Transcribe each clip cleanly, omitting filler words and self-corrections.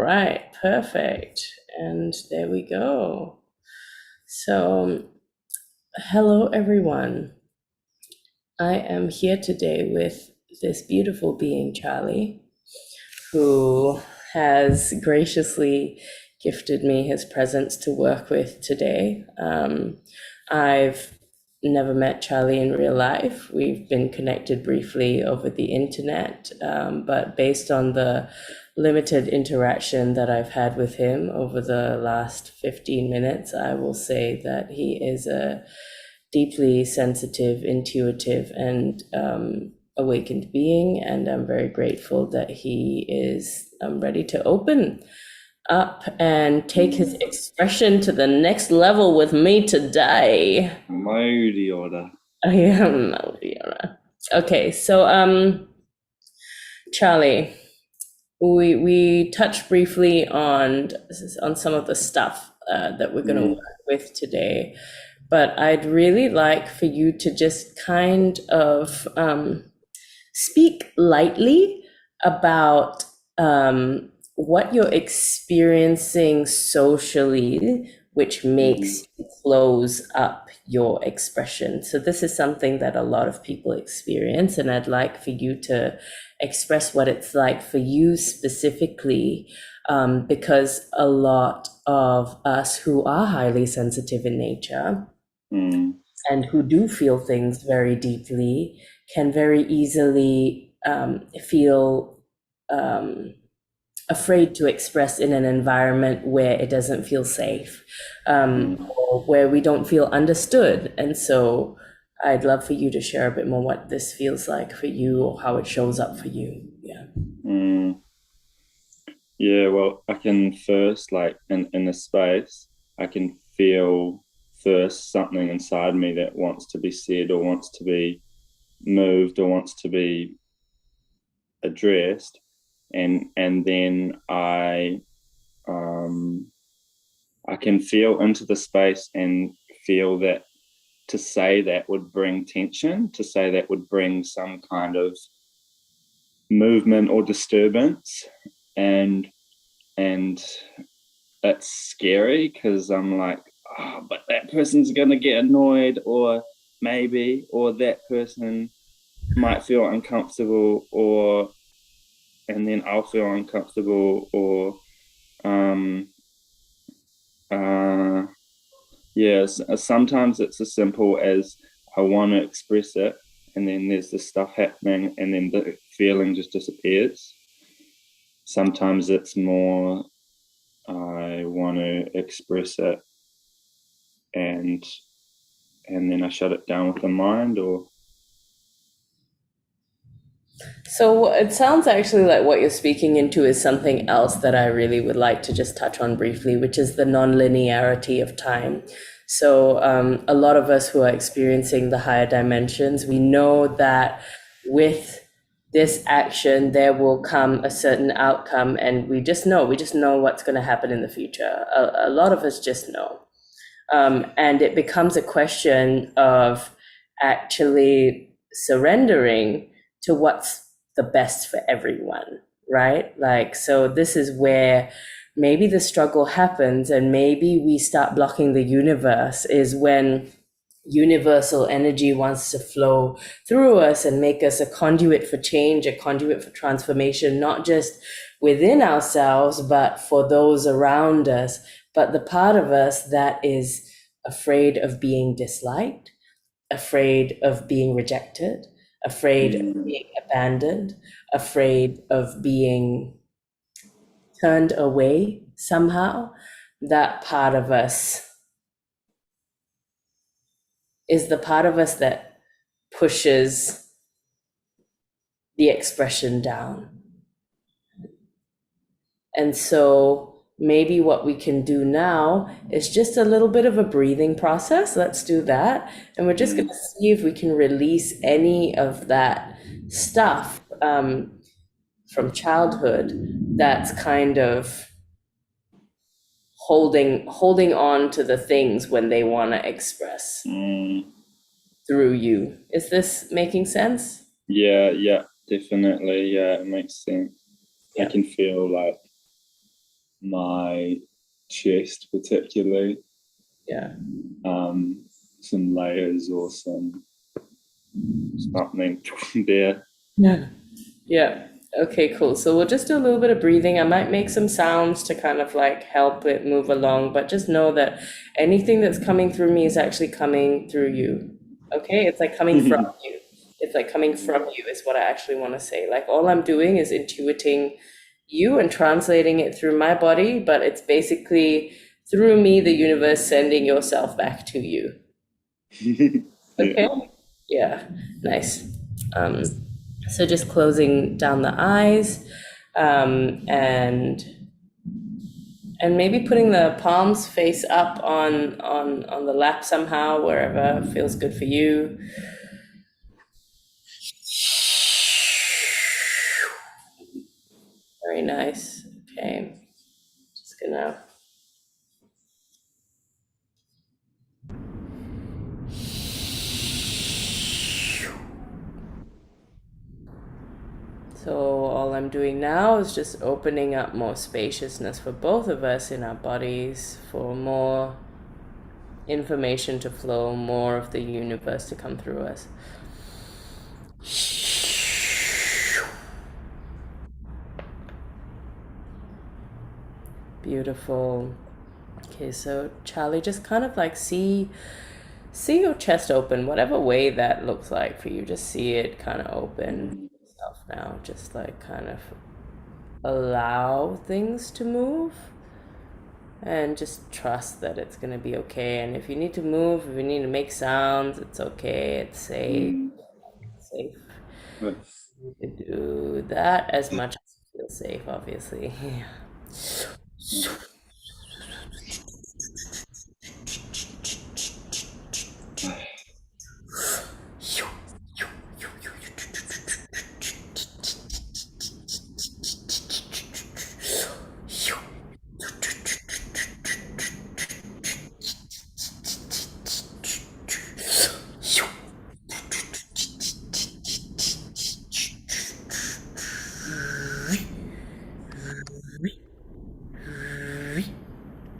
right, perfect. And there we go. So, hello everyone. I am here today with this beautiful being, Charlie, who has graciously gifted me his presence to work with today. I've never met Charlie in real life. We've been connected briefly over the internet, but based on the limited interaction that I've had with him over the last 15 minutes, I will say that he is a deeply sensitive, intuitive, and awakened being. And I'm very grateful that he is ready to open up and take his expression to the next level with me today. Modiora. I am Melodiana. Okay, so Charlie, we touched briefly on some of the stuff that we're going to work with today, but I'd really like for you to just kind of speak lightly about what you're experiencing socially, which makes you close up your expression. So, this is something that a lot of people experience, and I'd like for you to express what it's like for you specifically, because a lot of us who are highly sensitive in nature and who do feel things very deeply can very easily feel afraid to express in an environment where it doesn't feel safe, or where we don't feel understood. And so I'd love for you to share a bit more what this feels like for you or how it shows up for you. Yeah. Yeah, well, I can first, like in the space, I can feel first something inside me that wants to be said or wants to be moved or wants to be addressed. And then I can feel into the space and feel that to say that would bring tension, to say that would bring some kind of movement or disturbance. And it's scary because I'm like, oh, but that person's gonna get annoyed, or that person might feel uncomfortable, and then I'll feel uncomfortable, or um uh yes, sometimes it's as simple as I want to express it, and then there's this stuff happening, and then the feeling just disappears. Sometimes it's more I want to express it, and then I shut it down with the mind, or So it sounds actually like what you're speaking into is something else that I really would like to just touch on briefly, which is the non-linearity of time. So a lot of us who are experiencing the higher dimensions, we know that with this action, there will come a certain outcome, and we just know what's going to happen in the future. A lot of us just know. And it becomes a question of actually surrendering to what's the best for everyone, right? Like, so this is where maybe the struggle happens, and maybe we start blocking the universe, is when universal energy wants to flow through us and make us a conduit for change, a conduit for transformation, not just within ourselves, but for those around us. But the part of us that is afraid of being disliked, afraid of being rejected, afraid of being abandoned, afraid of being turned away somehow, that part of us is the part of us that pushes the expression down. And so maybe what we can do now is just a little bit of a breathing process. Let's do that. And we're just going to see if we can release any of that stuff from childhood that's kind of holding on to the things when they want to express through you. Is this making sense? yeah, definitely, yeah, it makes sense. I Yeah. can feel like my chest particularly, Yeah. some layers or something there. Yeah. Yeah. Okay, cool. So we'll just do a little bit of breathing. I might make some sounds to kind of like help it move along, but just know that anything that's coming through me is actually coming through you. Okay? It's like coming from you. It's like coming from you is what I actually want to say. Like all I'm doing is intuiting you and translating it through my body, but it's basically through me, the universe sending yourself back to you. Okay? Yeah, nice. Um, so just closing down the eyes, and maybe putting the palms face up on the lap somehow, wherever feels good for you. Very nice. Okay, just gonna. So all I'm doing now is just opening up more spaciousness for both of us in our bodies, for more information to flow, more of the universe to come through us. Beautiful. Okay, so Charlie, just kind of like see your chest open, whatever way that looks like for you. Just see it kind of open yourself now. Just like kind of allow things to move and just trust that it's gonna be okay. And if you need to move, if you need to make sounds, it's okay. It's safe. It's safe. You can do that as much as you feel safe, obviously.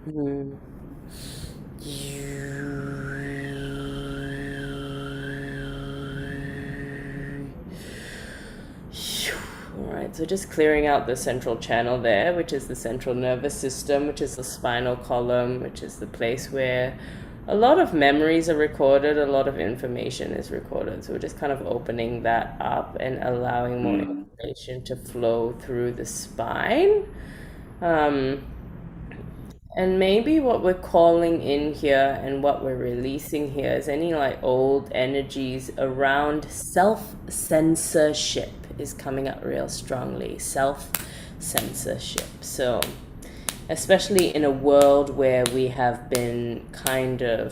Mm. All right, so just clearing out the central channel there, which is the central nervous system, which is the spinal column, which is the place where a lot of memories are recorded, a lot of information is recorded. So we're just kind of opening that up and allowing more information to flow through the spine. Um, and maybe what we're calling in here and what we're releasing here is any like old energies around self censorship is coming up real strongly. Self censorship. So, especially in a world where we have been kind of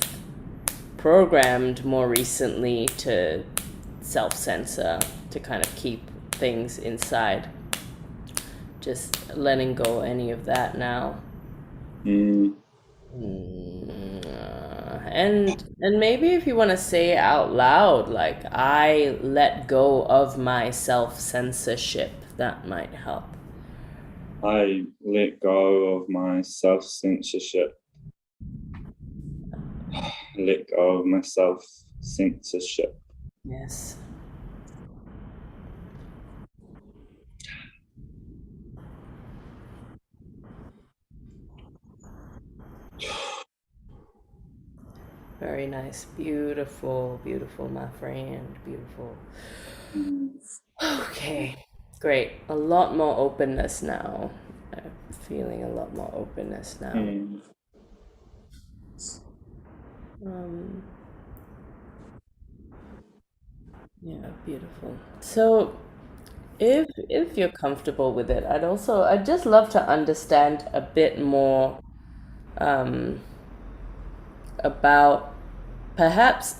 programmed more recently to self censor, to kind of keep things inside. Just letting go any of that now. And maybe if you want to say out loud, like I let go of my self censorship, that might help. I let go of my self-censorship. Let go of my self-censorship. Yes. Very nice. Beautiful, beautiful, my friend. Beautiful. Okay, great. A lot more openness now. I'm feeling a lot more openness now. Um, yeah, beautiful. So, if you're comfortable with it, I'd just love to understand a bit more um, about perhaps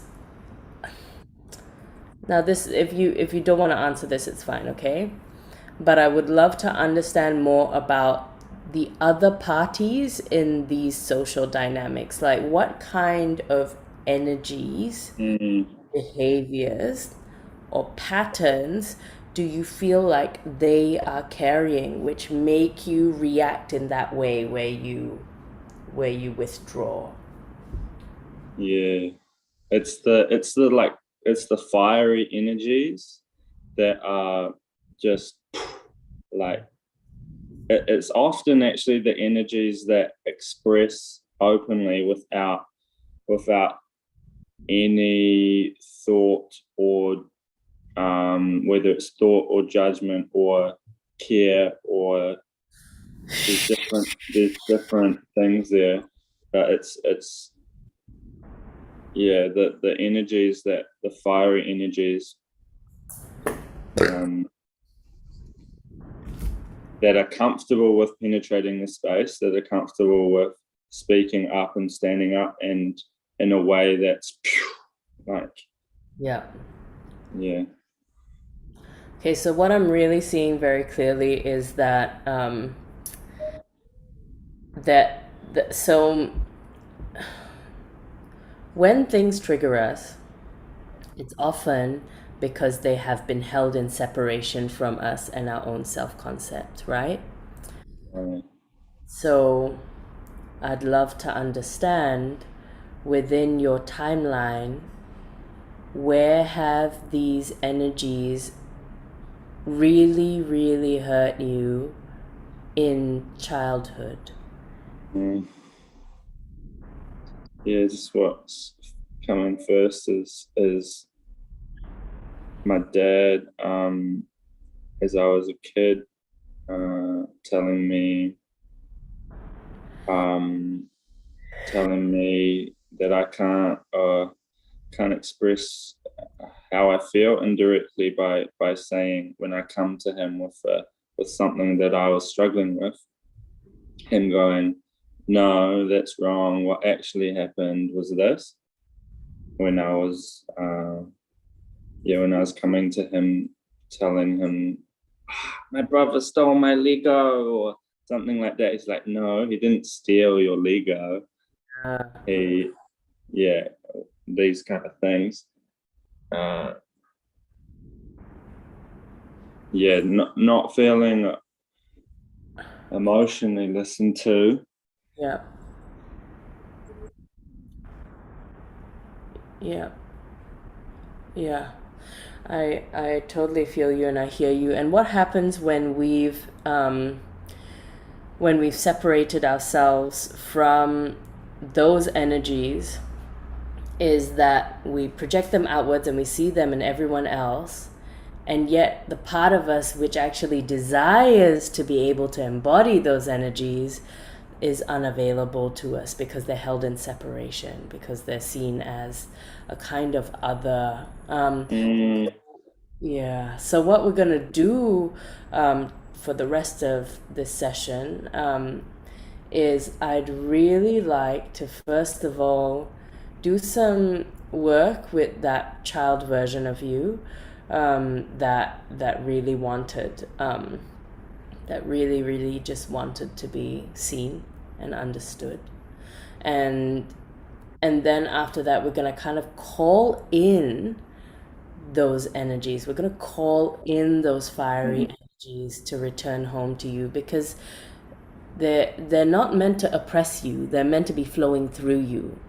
now this if you don't want to answer this, it's fine, okay? But I would love to understand more about the other parties in these social dynamics. Like what kind of energies, behaviors, or patterns do you feel like they are carrying, which make you react in that way where you withdraw? Yeah. It's the like it's the fiery energies that are just like it's often actually the energies that express openly without any thought or whether it's thought or judgment or care or there's different things there, but it's yeah, the energies that the fiery energies um, that are comfortable with penetrating the space, that are comfortable with speaking up and standing up, and in a way that's like Yeah. yeah. Okay, so what I'm really seeing very clearly is that so when things trigger us, it's often because they have been held in separation from us and our own self-concept, right? uh, So I'd love to understand within your timeline, where have these energies really, really hurt you in childhood? mm, yeah, just what's coming first is my dad, as I was a kid, telling me um, telling me that I can't express how I feel indirectly by saying when I come to him with something that I was struggling with, him going, "No, that's wrong. What actually happened was this." When I was when I was coming to him, telling him, "My brother stole my Lego," or something like that. He's like, "No, he didn't steal your Lego. Uh, He, yeah, these kind of things." Uh, yeah, not feeling emotionally listened to. yeah, yeah, yeah. I totally feel you and I hear you. And what happens when we've separated ourselves from those energies is that we project them outwards and we see them in everyone else. And yet, the part of us which actually desires to be able to embody those energies is unavailable to us because they're held in separation, because they're seen as a kind of other. Mm, Yeah. So, what we're going to do for the rest of this session is I'd really like to, first of all, do some work with that child version of you that really wanted, that really, really just wanted to be seen and understood. And and then after that, we're gonna kind of call in those energies. We're going to call in those fiery mm, energies to return home to you because they're not meant to oppress you. They're meant to be flowing through you.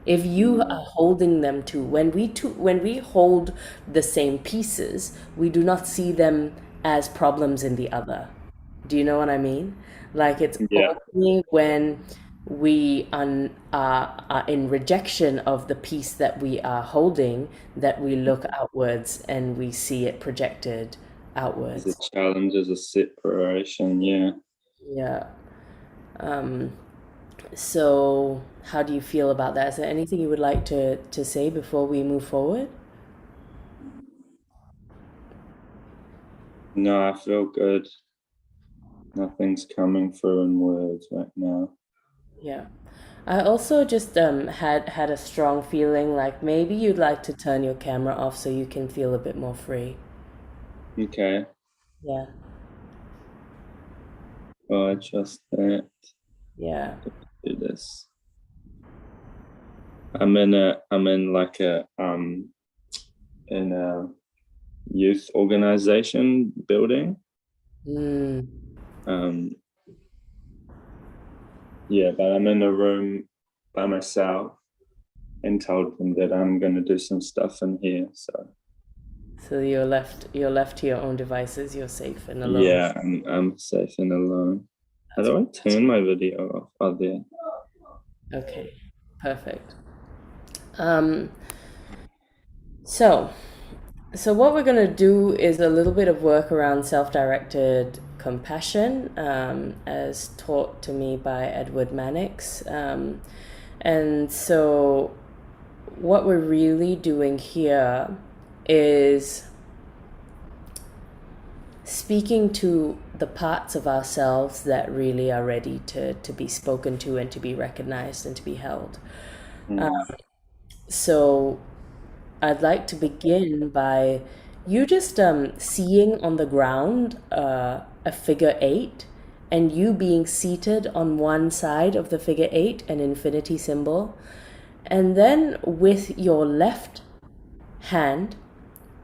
If you mm, are holding them too, when we hold the same pieces, we do not see them as problems in the other. Do you know what I mean? Like it's yeah, only when are in rejection of the piece that we are holding that we look outwards and we see it projected as a outwards. challenge, as a separation. Yeah. Yeah. Um, so how do you feel about that? Is there anything you would like to say before we move forward? No, I feel good. Nothing's coming through in words right now. Yeah. I also just had a strong feeling like maybe you'd like to turn your camera off so you can feel a bit more free. Okay. Yeah. Oh, I trust that. Yeah. Do this. I'm in like a in a youth organization building. Mm. Um, yeah, but I'm in a room by myself and told them that I'm going to do some stuff in here. So So you're left to your own devices. You're safe and alone. yeah, I'm safe and alone. How do I turn my video off? Oh, there. Okay, perfect. Um, so So what we're going to do is a little bit of work around self-directed compassion, as taught to me by Edward Mannix. And so what we're really doing here is speaking to the parts of ourselves that really are ready to be spoken to and to be recognized and to be held. Mm. So I'd like to begin by you just seeing on the ground a figure eight and you being seated on one side of the figure eight, an infinity symbol. And then with your left hand,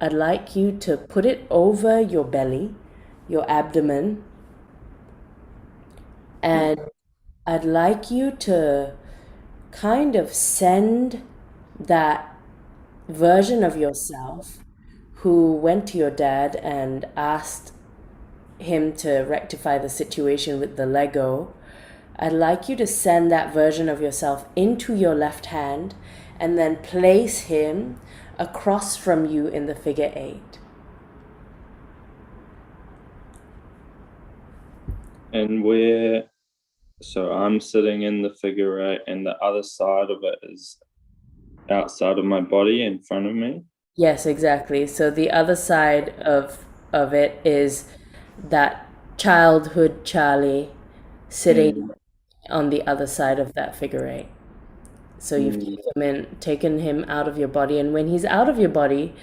I'd like you to put it over your belly, your abdomen, and I'd like you to kind of send that version of yourself who went to your dad and asked him to rectify the situation with the Lego. I'd like you to send that version of yourself into your left hand and then place him across from you in the figure eight. And so I'm sitting in the figure eight, and the other side of it is outside of my body in front of me. Yes, exactly. So the other side of it is that childhood Charlie sitting Mm. on the other side of that figure eight. So you've Mm. taken him out of your body, and when he's out of your body,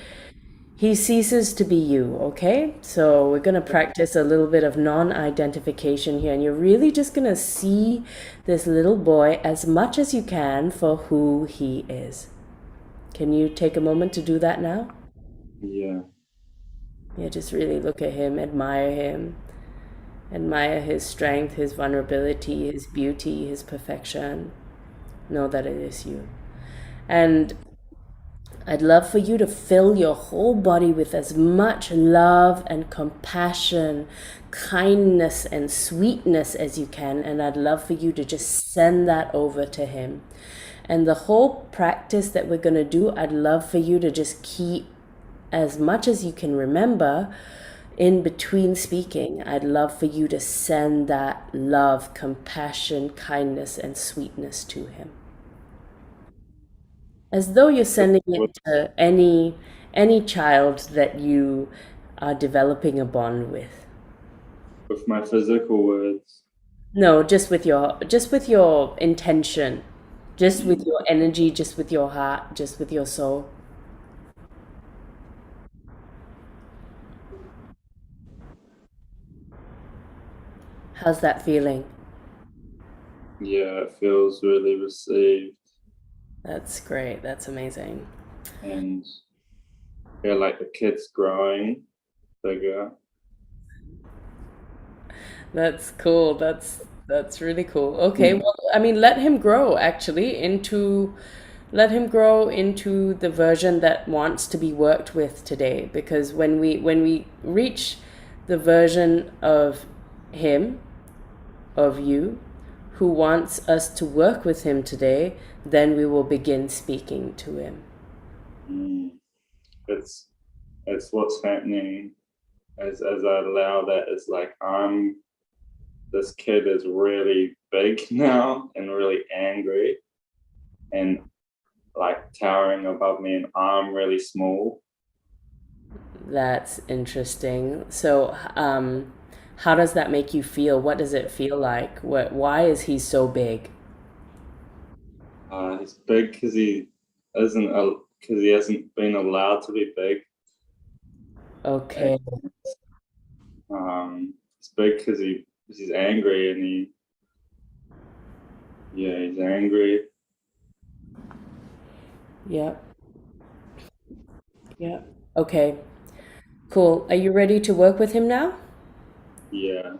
he ceases to be you, okay? So we're going to practice a little bit of non-identification here, and you're really just going to see this little boy as much as you can for who he is. Can you take a moment to do that now? Yeah. Yeah, just really look at him, admire his strength, his vulnerability, his beauty, his perfection. Know that it is you. And I'd love for you to fill your whole body with as much love and compassion, kindness and sweetness as you can. And I'd love for you to just send that over to him. And the whole practice that we're going to do, I'd love for you to just keep as much as you can remember in between speaking. I'd love for you to send that love, compassion, kindness, and sweetness to him, as though you're sending With, it to any child that you are developing a bond with. with my physical words. No, just with your intention, just with Mm. your energy, just with your heart, just with your soul. How's that feeling? Yeah, it feels really received, That's great. That's amazing. and I feel like the kid's growing bigger. That's cool. That's really cool. Okay, well, I mean, let him grow into the version that wants to be worked with today, because when we reach the version of him, of you, who wants us to work with him today, then we will begin speaking to him. Mm. It's it's what's happening as I allow that. It's like this kid is really big now and really angry and like towering above me, and I'm really small. That's interesting. So, how does that make you feel? What does it feel like? Why is he so big? He's big because he hasn't been allowed to be big. Okay. He's big because he's angry, and he's angry. Yep. Yep. Okay. Cool. Are you ready to work with him now? Yeah.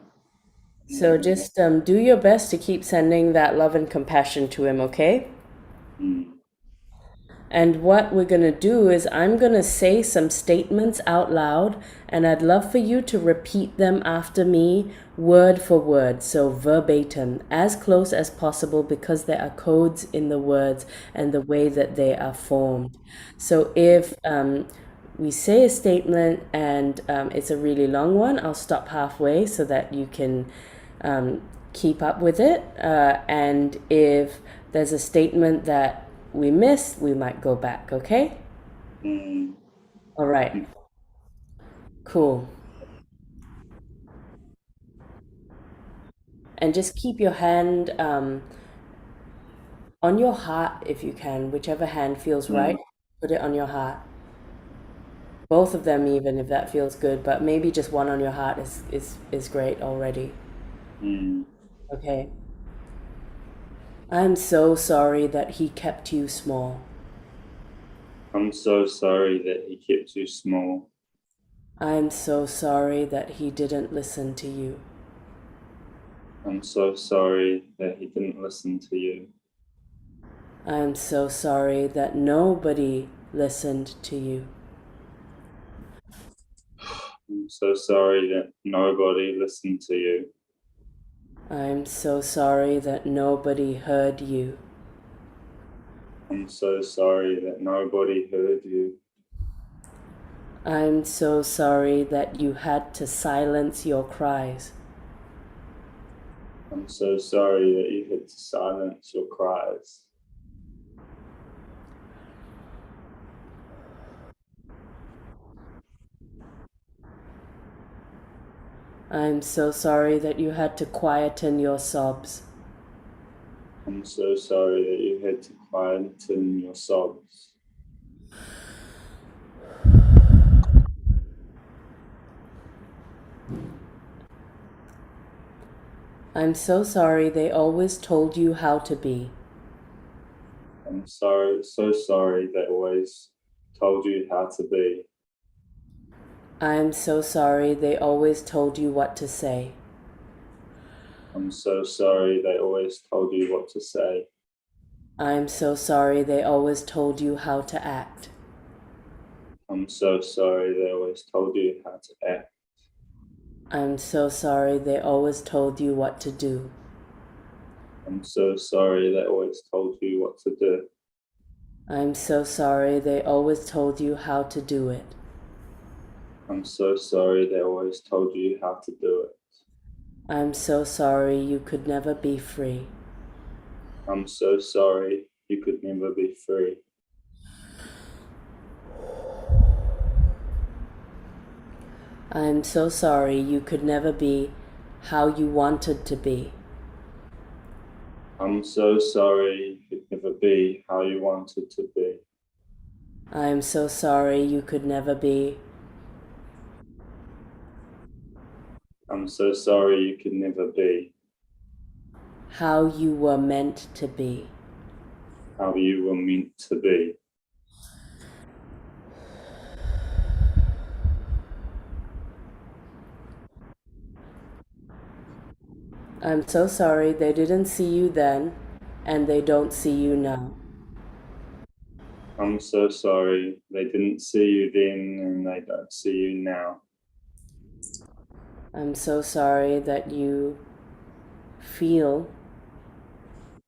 So just do your best to keep sending that love and compassion to him, okay? Mm. And what we're going to do is I'm going to say some statements out loud, and I'd love for you to repeat them after me, word for word, so verbatim, as close as possible, because there are codes in the words and the way that they are formed. So if we say a statement and it's a really long one, I'll stop halfway so that you can keep up with it. And if there's a statement that we missed, we might go back, okay? Mm. All right, cool. And just keep your hand on your heart if you can, whichever hand feels right. Mm. Put it on your heart. Both of them, even if that feels good, but maybe just one on your heart is great already. Mm. Okay. I'm so sorry that he kept you small. I'm so sorry that he kept you small. I'm so sorry that he didn't listen to you. I'm so sorry that he didn't listen to you. I'm so sorry that nobody listened to you. I'm so sorry that nobody listened to you. I'm so sorry that nobody heard you. I'm so sorry that nobody heard you. I'm so sorry that you had to silence your cries. I'm so sorry that you had to silence your cries. I'm so sorry that you had to quieten your sobs. I'm so sorry that you had to quieten your sobs. I'm so sorry they always told you how to be. I'm so sorry they always told you how to be. I'm so sorry they always told you what to say. I'm so sorry they always told you what to say. I'm so sorry they always told you how to act. I'm so sorry they always told you how to act. I'm so sorry they always told you what to do. I'm so sorry they always told you what to do. I'm so sorry they always told you how to do it. I'm so sorry they always told you how to do it. I'm so sorry you could never be free. I'm so sorry you could never be free. I'm so sorry you could never be how you wanted to be. I'm so sorry you could never be how you wanted to be. I'm so sorry you could never be. I'm so sorry you could never be How you were meant to be. how you were meant to be. I'm so sorry they didn't see you then and they don't see you now. I'm so sorry they didn't see you then and they don't see you now. I'm so sorry that you feel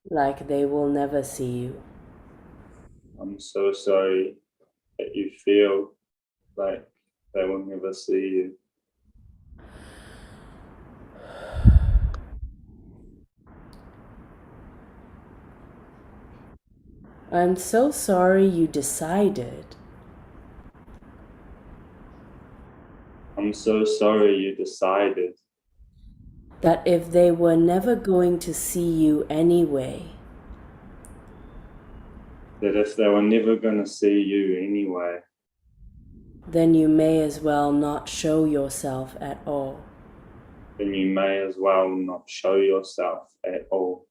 like they will never see you. I'm so sorry that you feel like they will never see you. I'm so sorry you decided I'm so sorry you decided that if they were never going to see you anyway, that if they were never going to see you anyway, then you may as well not show yourself at all. then you may as well not show yourself at all.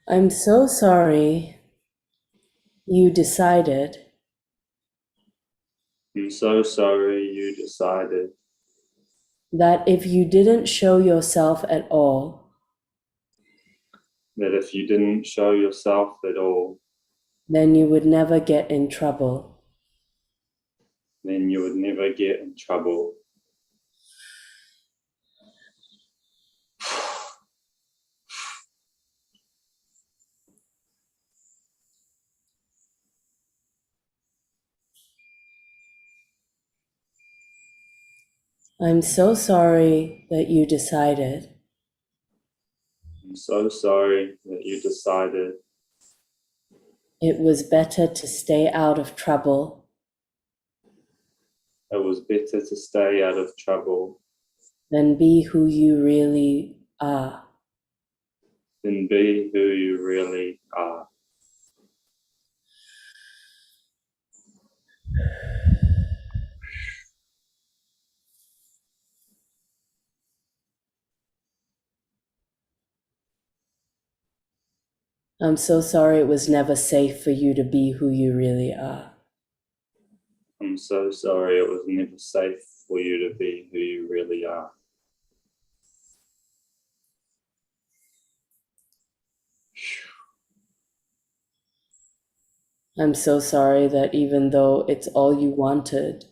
I'm so sorry you decided I'm so sorry you decided that if you didn't show yourself at all, that if you didn't show yourself at all, then you would never get in trouble. then you would never get in trouble. I'm so sorry that you decided I'm so sorry that you decided it was better to stay out of trouble it was better to stay out of trouble than be who you really are. than be who you really are. I'm so sorry it was never safe for you to be who you really are. I'm so sorry it was never safe for you to be who you really are. I'm so sorry that even though it's all you wanted,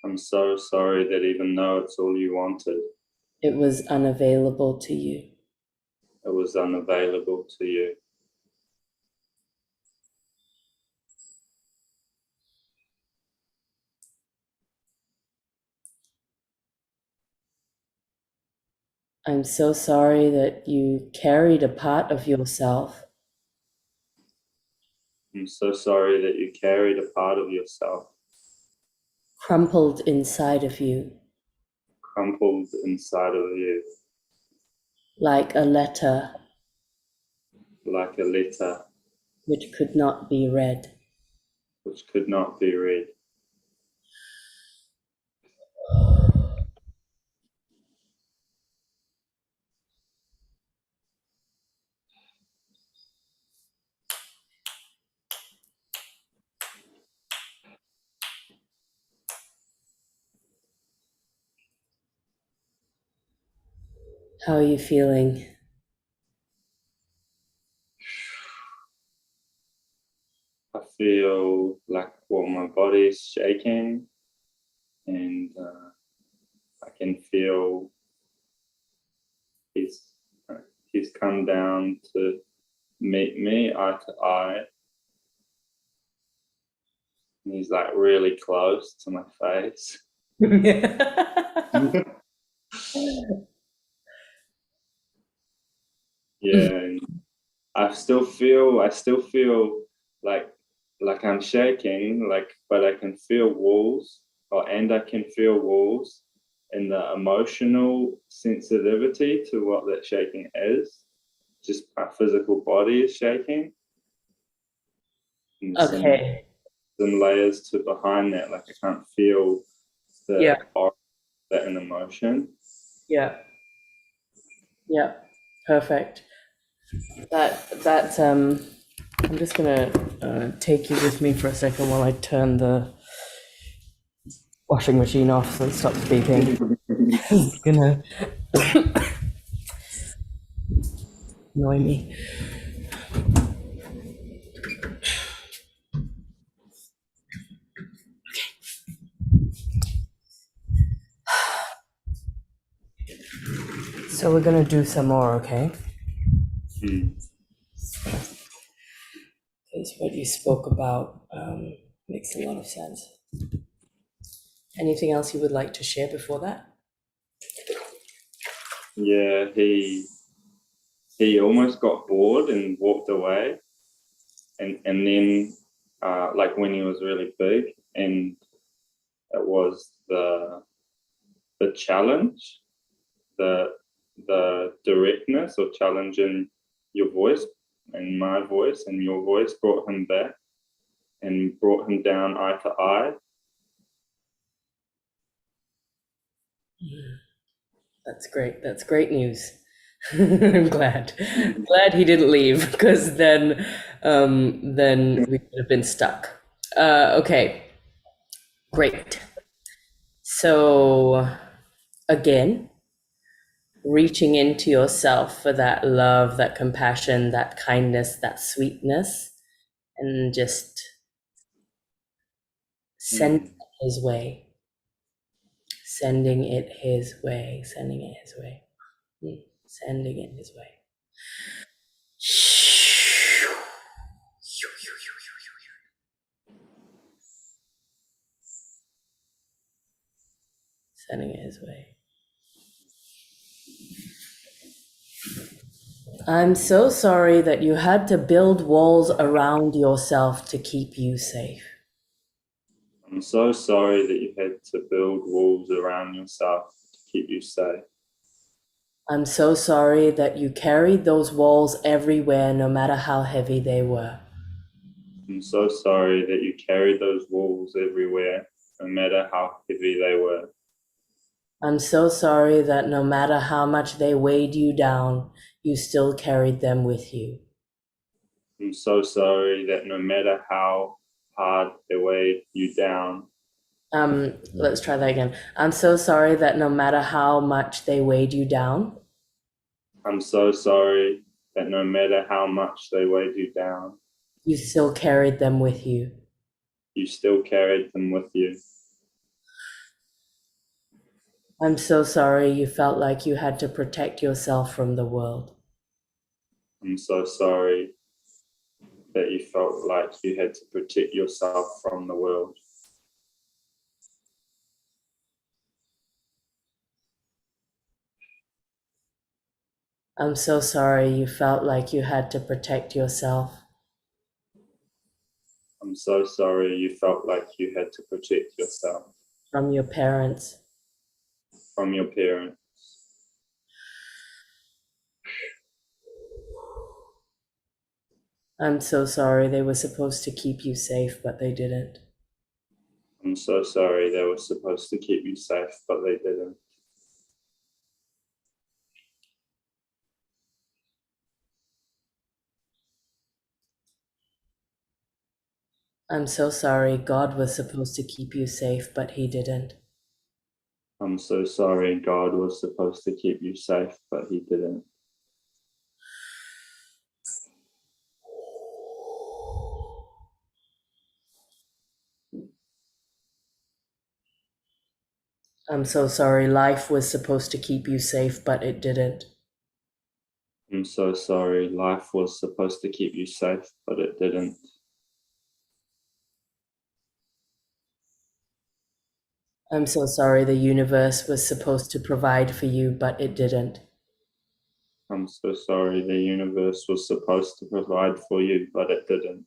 I'm so sorry that even though it's all you wanted, it was unavailable to you. it was unavailable to you. I'm so sorry that you carried a part of yourself I'm so sorry that you carried a part of yourself crumpled inside of you crumpled inside of you like a letter like a letter which could not be read. which could not be read. How are you feeling? I feel like my body is shaking, and I can feel he's he's come down to meet me eye to eye. And he's like really close to my face. Yeah, and I still feel like I'm shaking, but I can feel walls, and I can feel walls, and the emotional sensitivity to what that shaking is. Just my physical body is shaking, and Okay. some layers to behind that, like I can't feel Yeah. the that an emotion. Yeah. Yeah. Perfect. That I'm just gonna take you with me for a second while I turn the washing machine off so it stops beeping. It's gonna annoy me. So we're gonna do some more, okay? Because what you spoke about makes a lot of sense. Anything else you would like to share before that? Yeah, he almost got bored and walked away, and then like when he was really big, and it was the challenge, the directness or challenge in your voice and my voice and your voice brought him back and brought him down eye to eye. That's great. That's great news. I'm glad. Glad he didn't leave because then we could have been stuck. Okay, great. So again, reaching into yourself for that love, that compassion, that kindness, that sweetness, and just send Mm. it his way, sending it his way, sending it his way, sending it his way. Sending it his way. I'm so sorry that you had to build walls around yourself to keep you safe. I'm so sorry that you had to build walls around yourself to keep you safe. I'm so sorry that you carried those walls everywhere, no matter how heavy they were. I'm so sorry that you carried those walls everywhere, no matter how heavy they were. I'm so sorry that no matter how much they weighed you down, you still carried them with you. I'm so sorry that no matter how hard they weighed you down, Let's try that again. I'm so sorry that no matter how much they weighed you down, I'm so sorry that no matter how much they weighed you down, you still carried them with you. you still carried them with you. I'm so sorry you felt like you had to protect yourself from the world. I'm so sorry that you felt like you had to protect yourself from the world. I'm so sorry you felt like you had to protect yourself. I'm so sorry you felt like you had to protect yourself From your parents. from your parents. I'm so sorry they were supposed to keep you safe, but they didn't. I'm so sorry they were supposed to keep you safe, but they didn't. I'm so sorry God was supposed to keep you safe, but he didn't. I'm so sorry God was supposed to keep you safe, but he didn't. I'm so sorry life was supposed to keep you safe, but it didn't. I'm so sorry life was supposed to keep you safe, but it didn't. I'm so sorry the universe was supposed to provide for you, but it didn't. I'm so sorry the universe was supposed to provide for you, but it didn't.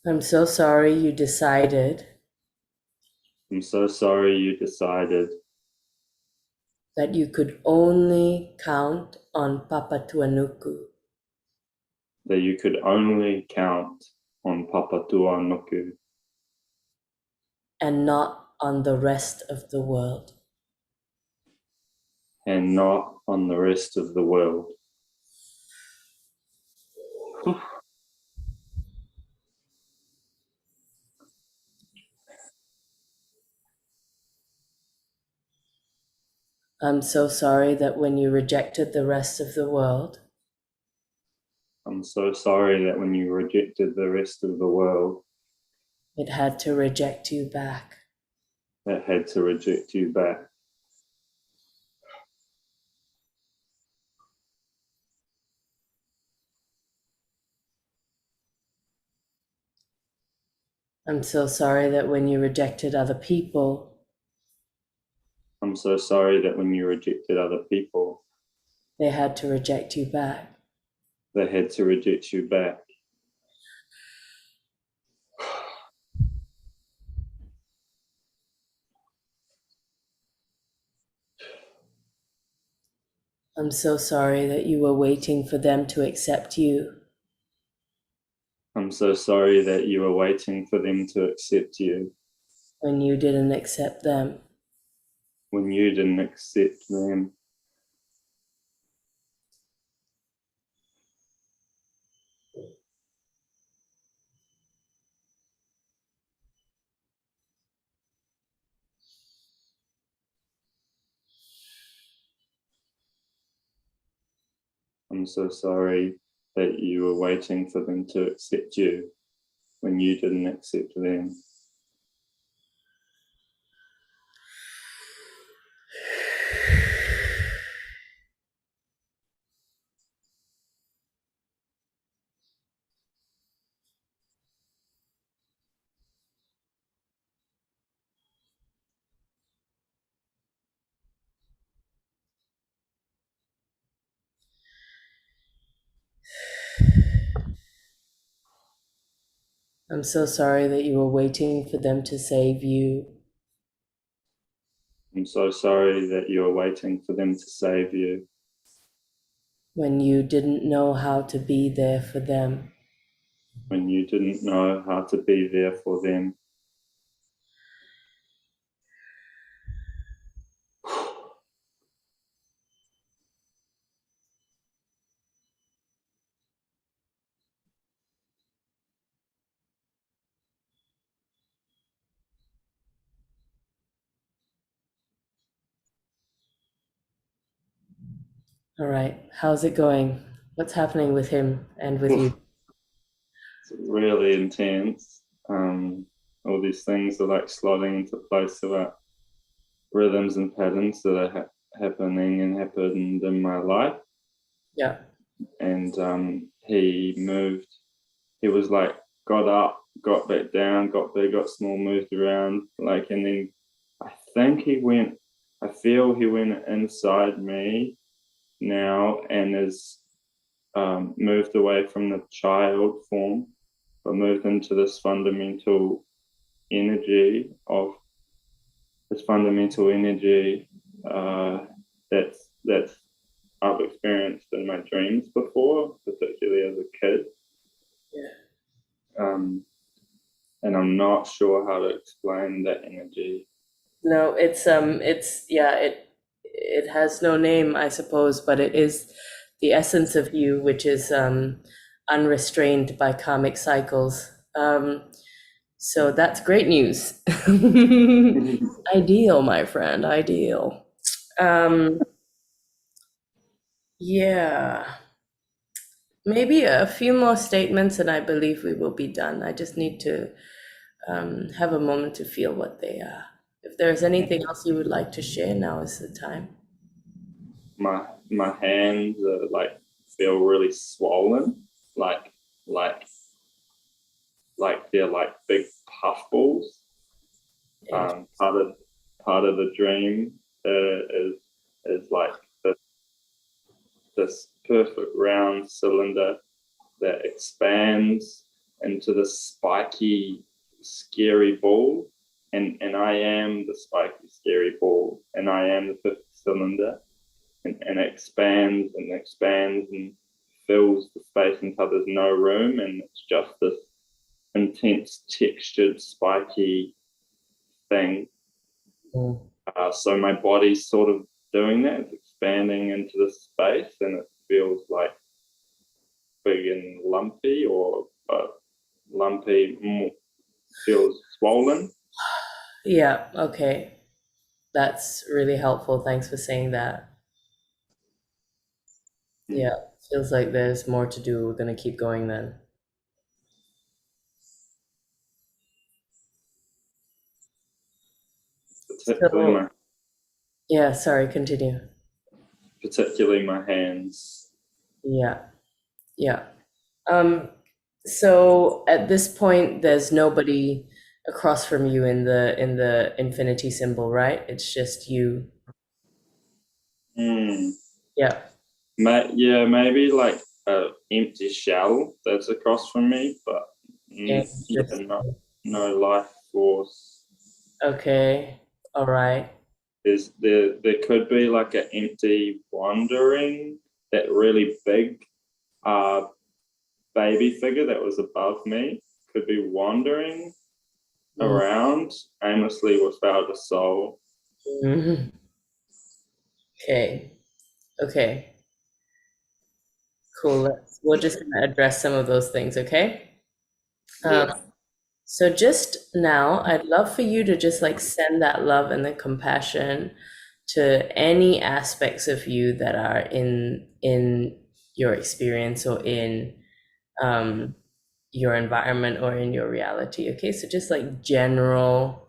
I'm so sorry you decided I'm so sorry you decided that you could only count on Papatuanuku that you could only count on Papatuanuku and not on the rest of the world. and not on the rest of the world. I'm so sorry that when you rejected the rest of the world, I'm so sorry that when you rejected the rest of the world, it had to reject you back. it had to reject you back. I'm so sorry that when you rejected other people, I'm so sorry that when you rejected other people, they had to reject you back. they had to reject you back. I'm so sorry that you were waiting for them to accept you I'm so sorry that you were waiting for them to accept you when you didn't accept them. when you didn't accept them. I'm so sorry that you were waiting for them to accept you when you didn't accept them. I'm so sorry that you were waiting for them to save you I'm so sorry that you were waiting for them to save you when you didn't know how to be there for them. when you didn't know how to be there for them. All right, how's it going? What's happening with him and with you? It's really intense. All these things are like slotting into place about rhythms and patterns that are happening and happened in my life. Yeah. And he moved. He was like got up, got back down, got big, got small, moved around. Like, and then I think he went. I feel he went inside me now and is moved away from the child form, but moved into this fundamental energy of this fundamental energy that's I've experienced in my dreams before, particularly as a kid. Yeah. And I'm not sure how to explain that energy. No, it's yeah, it has no name, I suppose, but it is the essence of you, which is unrestrained by karmic cycles. So that's great news. Ideal, my friend, ideal. Um, yeah, maybe a few more statements and I believe we will be done. I just need to have a moment to feel what they are. If there's anything else you would like to share, now is the time. My hands are like feel really swollen, like like like they're like big puffballs. And Part of the dream is like this perfect round cylinder that expands into this spiky, scary ball. And I am the spiky, scary ball, and I am the perfect cylinder, and it expands and fills the space until there's no room, and it's just this intense, textured, spiky thing. mm, So my body's sort of doing that, it's expanding into this space, and it feels like big and lumpy, or lumpy feels swollen. yeah, okay. That's really helpful. Thanks for saying that. Mm. Yeah, feels like there's more to do. We're gonna keep going then. Particularly So, my yeah, sorry, continue. particularly my hands. Yeah, yeah. Um, so at this point, there's nobody across from you in the infinity symbol, right? It's just you. Mm. Yeah. Yeah, maybe like a empty shell that's across from me, but Yeah, yeah, just no life force. okay. All right. there could be like an empty wandering, that really big baby figure that was above me could be wandering around aimlessly without a soul. Mhm. Okay. Okay. Cool. We're just gonna address some of those things, okay? Um, Yeah. so just now, I'd love for you to just like send that love and the compassion to any aspects of you that are in your experience or in your environment or in your reality. Okay, so just like general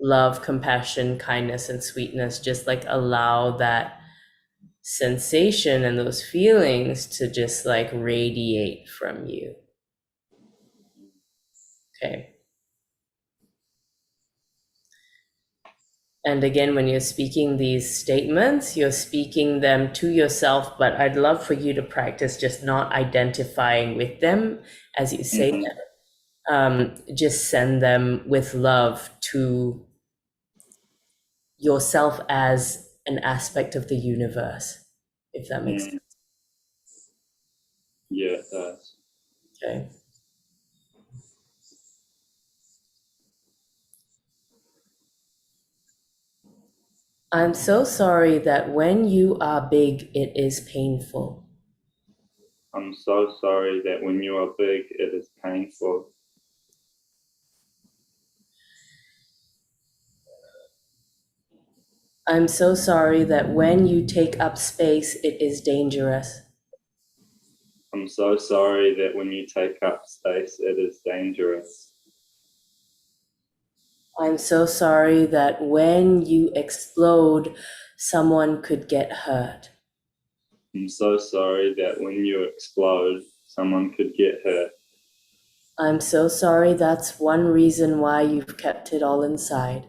love, compassion, kindness, and sweetness, just like allow that sensation and those feelings to just like radiate from you. Okay. And again, when you're speaking these statements, you're speaking them to yourself, but I'd love for you to practice just not identifying with them as you say Mm-hmm. them. Just send them with love to yourself as an aspect of the universe, if that makes sense. Yeah, it does. Okay. I'm so sorry that when you are big, it is painful. I'm so sorry that when you are big, it is painful. I'm so sorry that when you take up space, it is dangerous. I'm so sorry that when you take up space, it is dangerous. I'm so sorry that when you explode, someone could get hurt. I'm so sorry that when you explode, someone could get hurt. I'm so sorry that's one reason why you've kept it all inside.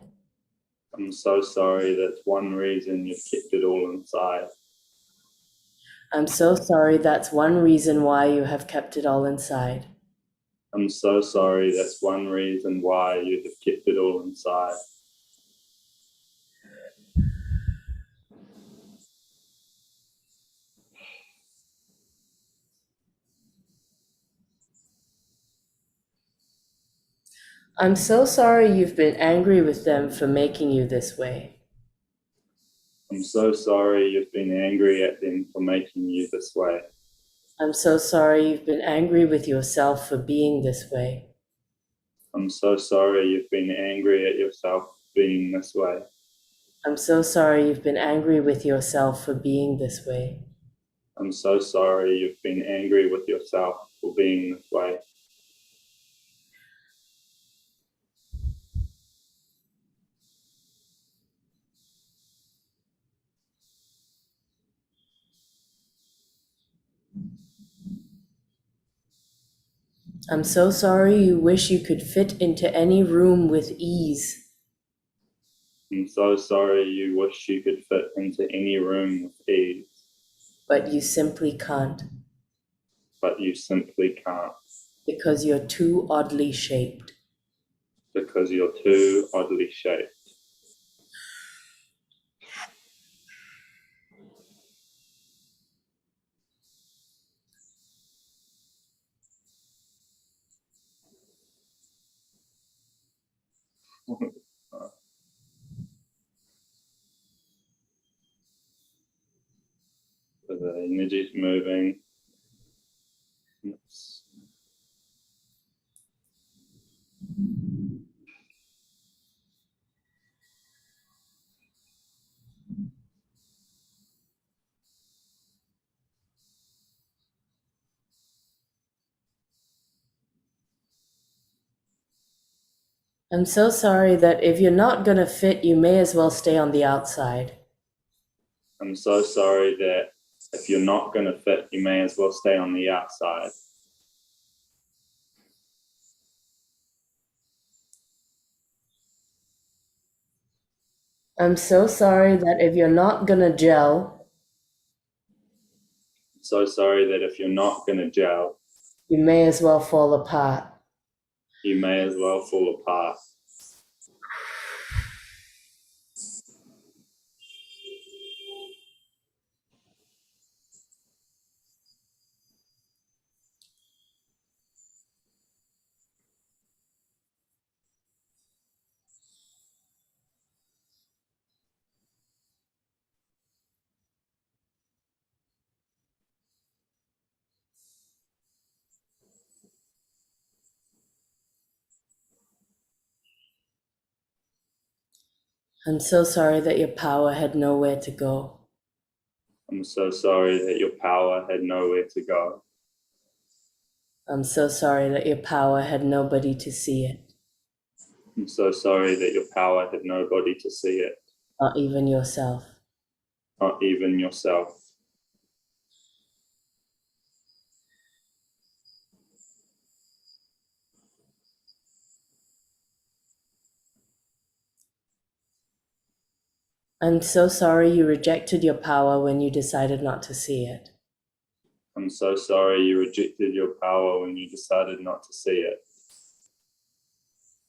I'm so sorry that's one reason you've kept it all inside. I'm so sorry that's one reason why you have kept it all inside. I'm so sorry that's one reason why you have kept it all inside. I'm so sorry you've been angry with them for making you this way. I'm so sorry you've been angry at them for making you this way. I'm so sorry you've been angry with yourself for being this way. I'm so sorry you've been angry at yourself being this way. I'm so sorry you've been angry with yourself for being this way. I'm so sorry you've been angry with yourself for being this way. I'm so sorry you wish you could fit into any room with ease. I'm so sorry you wish you could fit into any room with ease, But you simply can't but you simply can't because you're too oddly shaped. because you're too oddly shaped. So the energy's moving. I'm so sorry that if you're not gonna fit, you may as well stay on the outside. I'm so sorry that if you're not going to fit, you may as well stay on the outside. I'm so sorry that if you're not gonna gel, I'm so sorry that if you're not going to gel, you may as well fall apart. you may as well fall apart. I'm so sorry that your power had nowhere to go. I'm so sorry that your power had nowhere to go. I'm so sorry that your power had nobody to see it, I'm so sorry that your power had nobody to see it, not even yourself. not even yourself. I'm so sorry you rejected your power when you decided not to see it. I'm so sorry you rejected your power when you decided not to see it.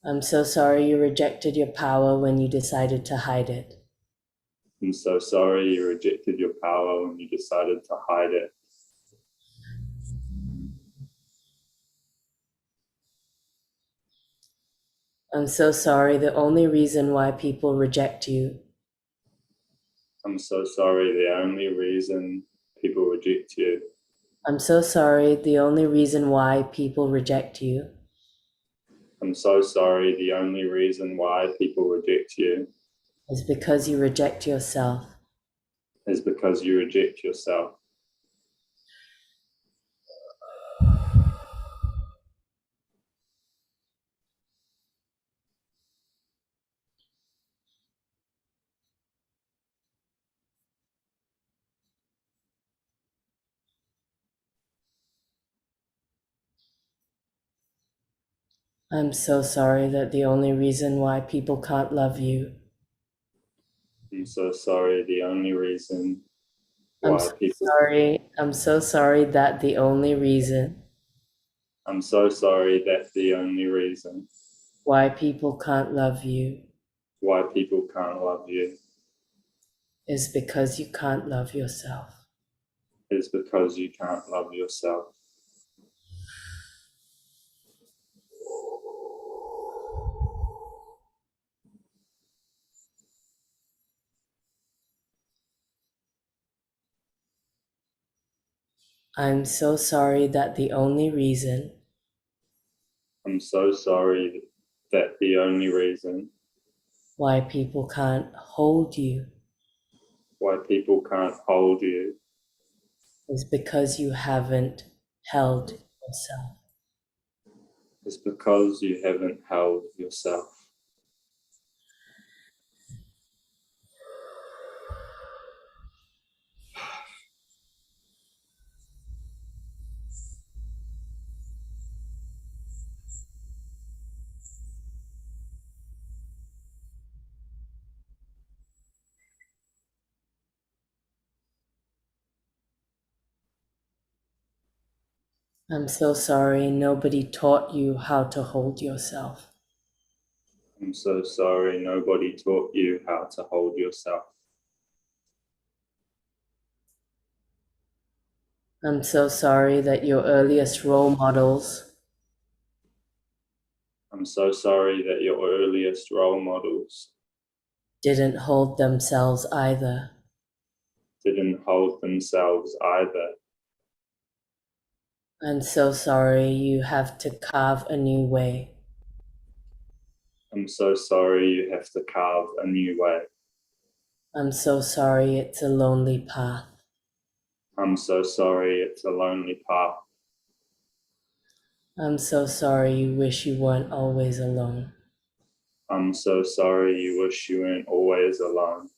I'm so sorry you rejected your power when you decided to hide it. I'm so sorry you rejected your power when you decided to hide it. I'm so sorry the only reason why people reject you I'm so sorry the only reason people reject you. I'm so sorry the only reason why people reject you I'm so sorry the only reason why people reject you is because you reject yourself. is because you reject yourself. I'm so sorry that the only reason why people can't love you. I'm so sorry the only reason I'm why so people sorry. I'm so sorry that the only reason I'm so sorry that the only reason why people can't love you why people can't love you is because you can't love yourself. is because you can't love yourself. I'm so sorry that the only reason I'm so sorry that the only reason why people can't hold you why people can't hold you is because you haven't held yourself. is because you haven't held yourself. I'm so sorry nobody taught you how to hold yourself. I'm so sorry nobody taught you how to hold yourself. I'm so sorry that your earliest role models I'm so sorry that your earliest role models didn't hold themselves either. didn't hold themselves either. I'm so sorry you have to carve a new way. I'm so sorry you have to carve a new way. I'm so sorry it's a lonely path. I'm so sorry it's a lonely path. I'm so sorry you wish you weren't always alone. I'm so sorry you wish you weren't always alone.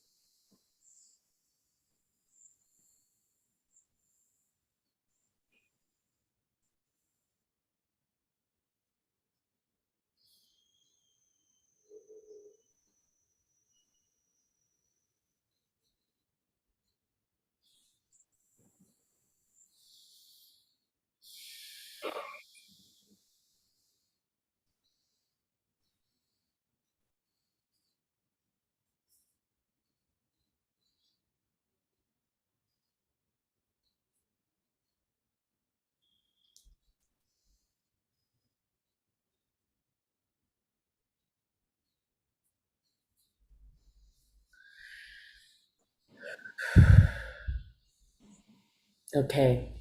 Okay,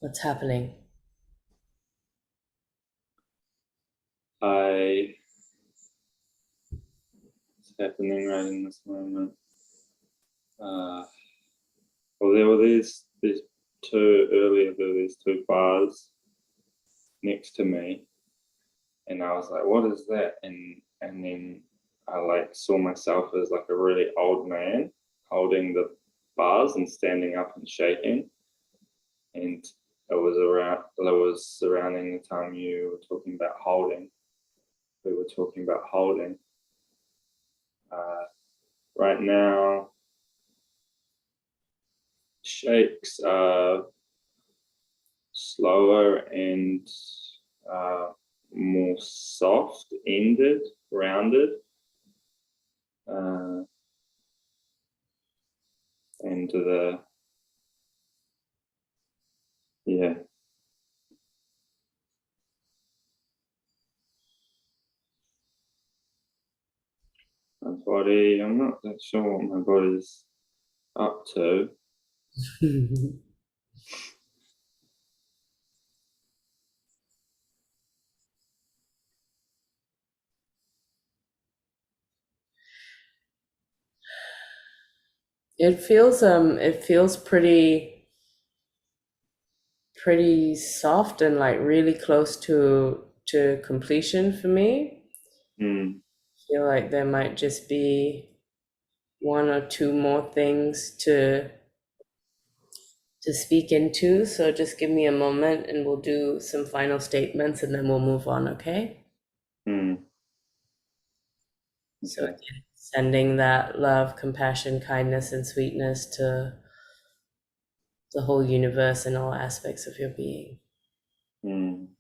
what's happening? I happening right in this moment. Well, there were these two bars next to me, and I was like, "What is that?" And then I like saw myself as like a really old man holding the bars and standing up and shaking, and it was surrounding the time you were talking about holding. We were talking about holding. Right now, shakes are slower and uh, more soft ended, rounded, uh, and yeah. My body, I'm not that sure what my body's up to. It feels pretty soft and like really close to completion for me. Mm, Feel like there might just be one or two more things to speak into. So just give me a moment and we'll do some final statements and then we'll move on, okay? mm, So okay. again, sending that love, compassion, kindness, and sweetness to the whole universe and all aspects of your being. Mm.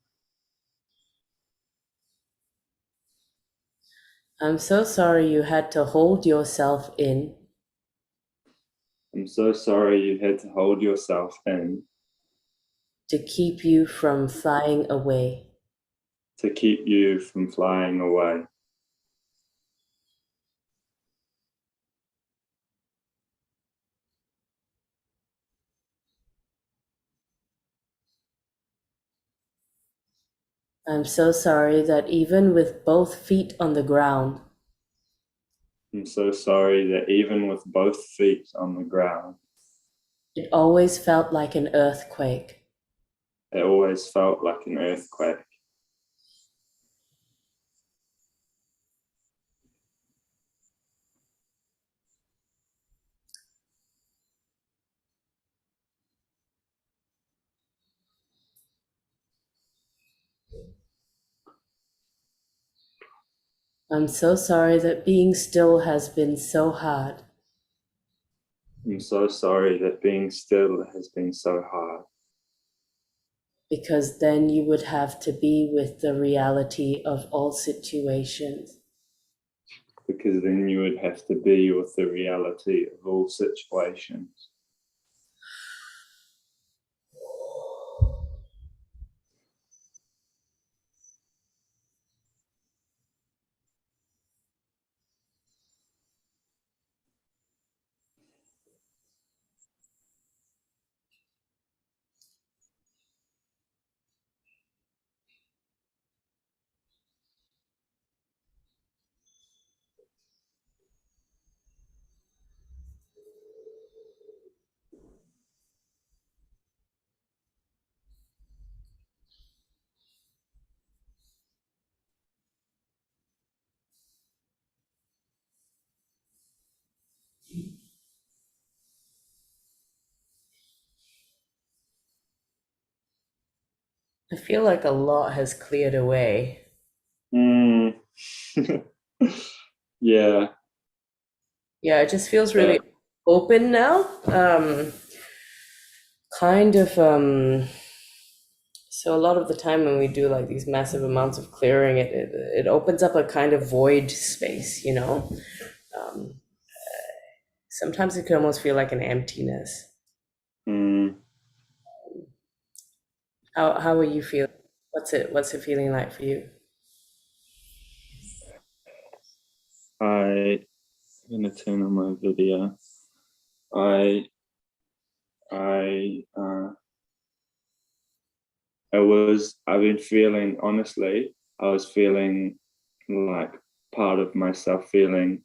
I'm so sorry you had to hold yourself in I'm so sorry you had to hold yourself in to keep you from flying away. to keep you from flying away. I'm so sorry that even with both feet on the ground, I'm so sorry that even with both feet on the ground, it always felt like an earthquake. it always felt like an earthquake. I'm so sorry that being still has been so hard I'm so sorry that being still has been so hard because then you would have to be with the reality of all situations. because then you would have to be with the reality of all situations. I feel like a lot has cleared away. Mm. Yeah, Yeah, it just feels yeah. really open now. Kind of so a lot of the time when we do like these massive amounts of clearing, it opens up a kind of void space, you know. Um, Sometimes it can almost feel like an emptiness. Mm. How are you feeling? What's it feeling like for you? I'm gonna turn on my video. I I I've been feeling, honestly, I was feeling like part of myself feeling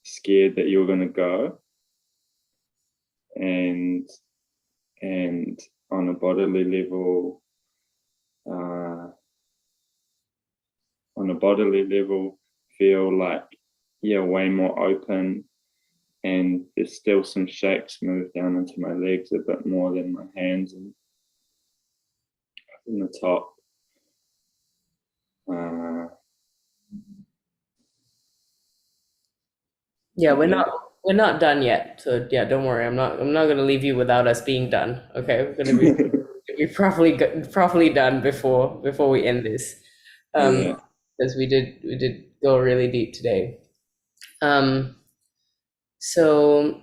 scared that you're going to go, and on a bodily level, uh, feel like way more open, and there's still some shakes move down into my legs a bit more than my hands and in the top. Yeah, we're not done yet. So yeah, don't worry. I'm not gonna leave you without us being done. Okay, we're gonna be properly done before we end this. Yeah. Because we did go really deep today. So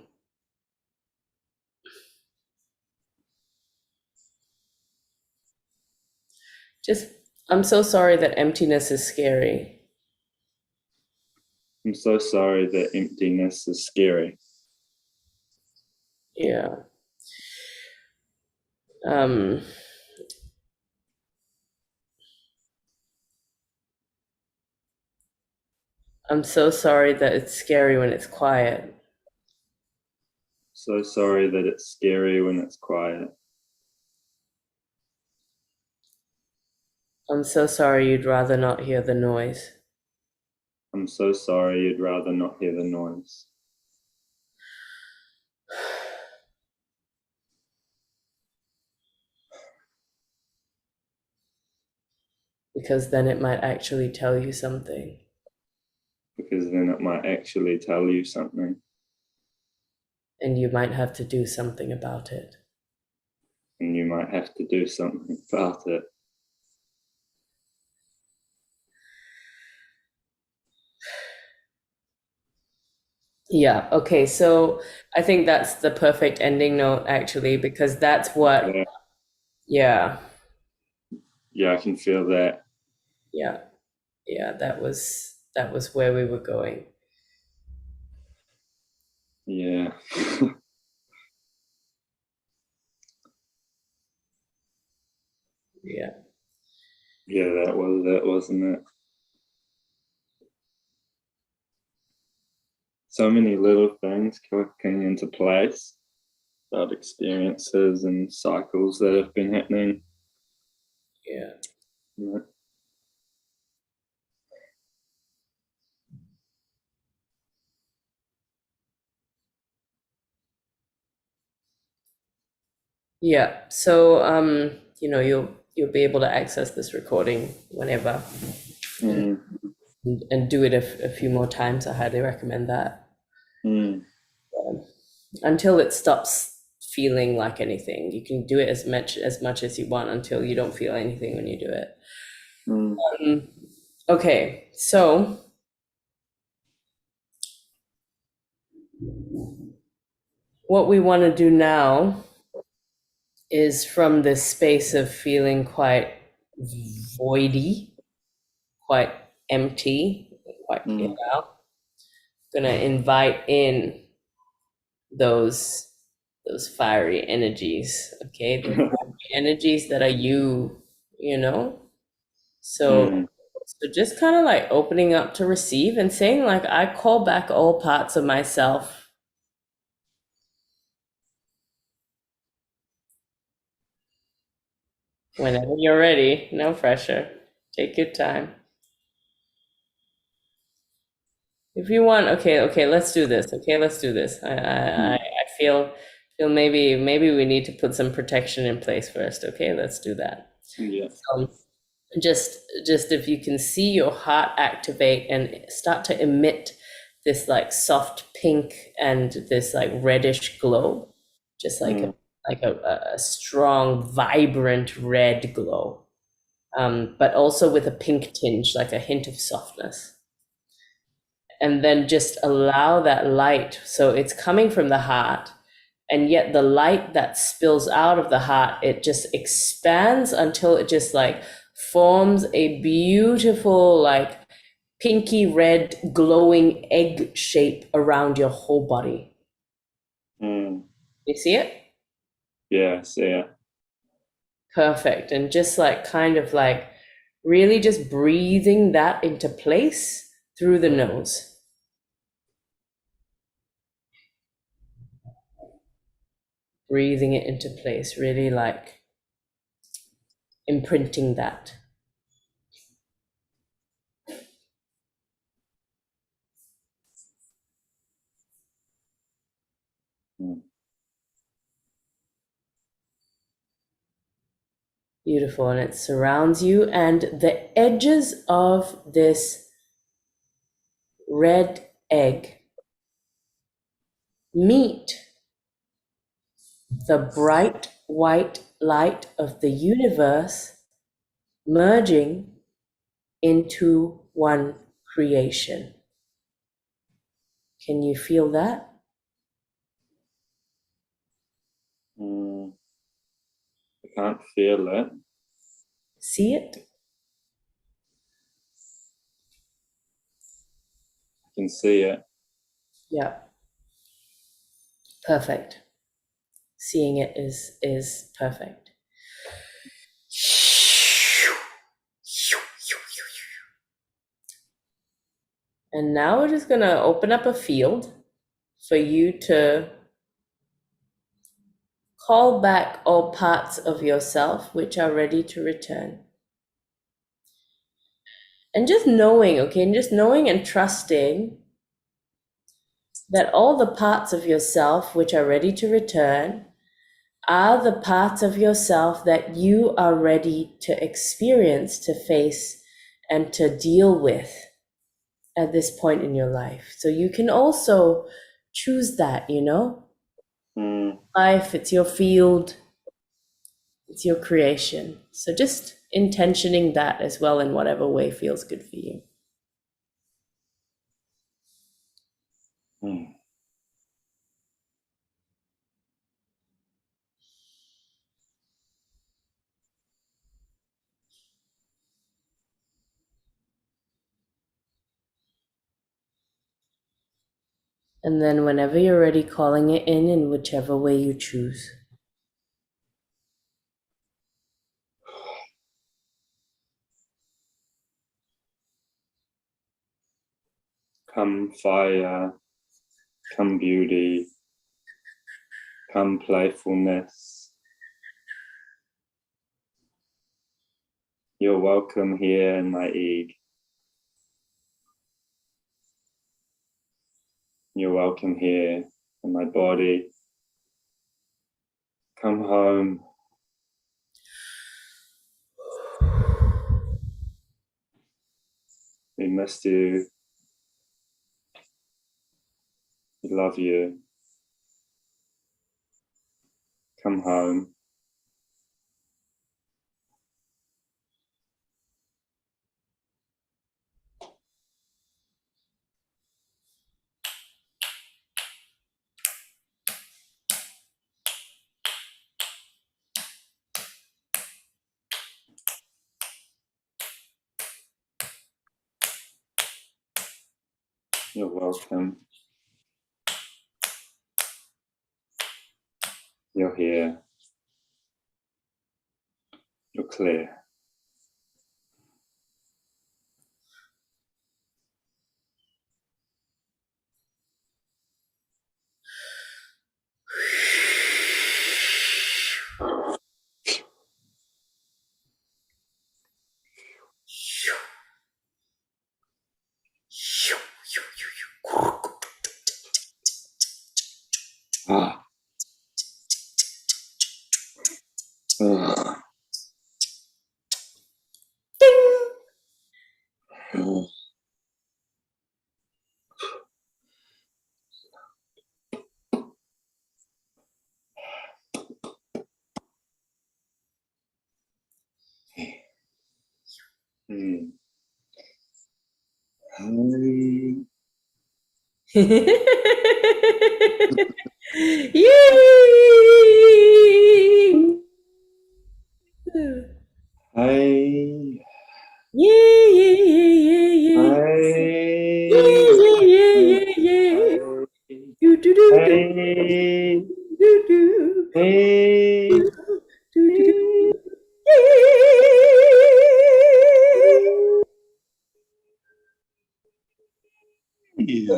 just I'm so sorry that emptiness is scary. I'm so sorry that emptiness is scary. Yeah. Um, I'm so sorry that it's scary when it's quiet. So sorry that it's scary when it's quiet. I'm so sorry you'd rather not hear the noise. I'm so sorry you'd rather not hear the noise. Because then it might actually tell you something. Because then it might actually tell you something. And you might have to do something about it. And you might have to do something about it. Yeah, okay, so I think that's the perfect ending note actually, because that's what, Yeah, yeah, yeah, I can feel that. yeah, that was where we were going. Yeah. Yeah. Yeah, that was it, wasn't it? So many little things clicking into place about experiences and cycles that have been happening. Yeah. Yeah. Yeah. So you'll be able to access this recording whenever and, Mm, and do it a few more times. I highly recommend that. mm, Until it stops feeling like anything. You can do it as much as you want until you don't feel anything when you do it. mm. Okay, so what we want to do now is from this space of feeling quite voidy, quite empty, quite gonna invite in those fiery energies, okay? The fiery energies that are you, you know? So Mm. so just kind of like opening up to receive and saying like I call back all parts of myself whenever you're ready. No pressure. Take your time. If you want, okay, let's do this. Okay, let's do this. I feel maybe we need to put some protection in place first. Okay, let's do that. Yeah. Um, just if you can see your heart activate and start to emit this like soft pink and this like reddish glow, just like Mm. a strong, vibrant red glow, but also with a pink tinge, like a hint of softness. And then just allow that light. So it's coming from the heart, and yet the light that spills out of the heart, it just expands until it just like forms a beautiful, like pinky red, glowing egg shape around your whole body. Mm. You see it? Yeah, so yeah. Perfect. And just like kind of like really just breathing that into place through the nose. breathing it into place, really like imprinting that. Beautiful. And it surrounds you, and the edges of this red egg meet the bright white light of the universe, merging into one creation. Can you feel that? I can't feel it. See it? I can see it. Yeah. Perfect. Seeing it is perfect. And now we're just gonna open up a field for you to call back all parts of yourself which are ready to return. And just knowing, okay, and just knowing and trusting that all the parts of yourself which are ready to return are the parts of yourself that you are ready to experience, to face, and to deal with at this point in your life. So you can also choose that, you know? Life, it's your field, it's your creation. So just intentioning that as well in whatever way feels good for you. And then whenever you're ready, calling it in whichever way you choose. Come fire, come beauty, come playfulness. You're welcome here in my egg. You're welcome here in my body. Come home. We missed you. We love you. Come home. You're welcome. You're here. You're clear. Ah. Yay! Hey. Yeah, yeah, yeah, yeah, Hey. yeah, yeah, yeah, yeah. Do do do do Hey. do do Hey. do do do do. Yeah.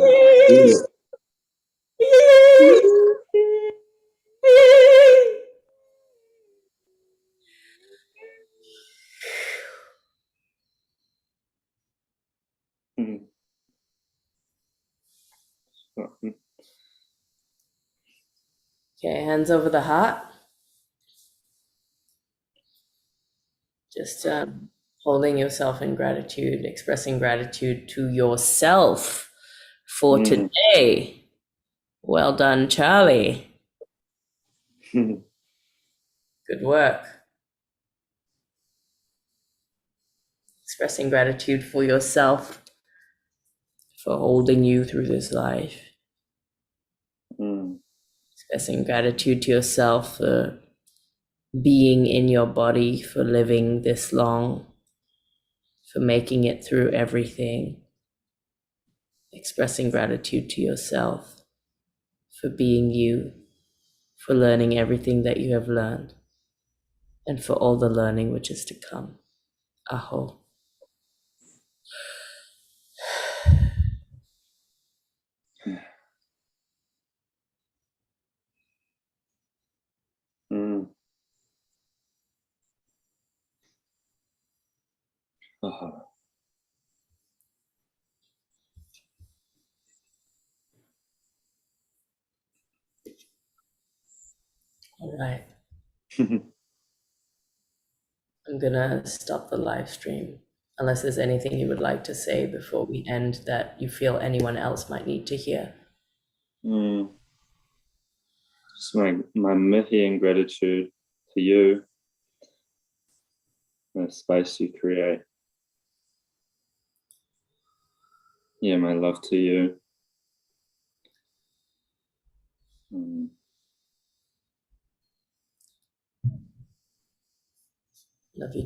Okay, hands over the heart. Just holding yourself in gratitude, expressing gratitude to yourself for Mm. today. Well done, Charlie. Good work. Expressing gratitude for yourself for holding you through this life. Mm. Expressing gratitude to yourself for being in your body, for living this long, for making it through everything. Expressing gratitude to yourself for being you, for learning everything that you have learned, and for all the learning which is to come. Aho. Mm. Ah. All right. I'm gonna stop the live stream unless there's anything you would like to say before we end that you feel anyone else might need to hear. Mm. Just my mihi and gratitude to you, the space you create. Yeah, my love to you. Mm. Love you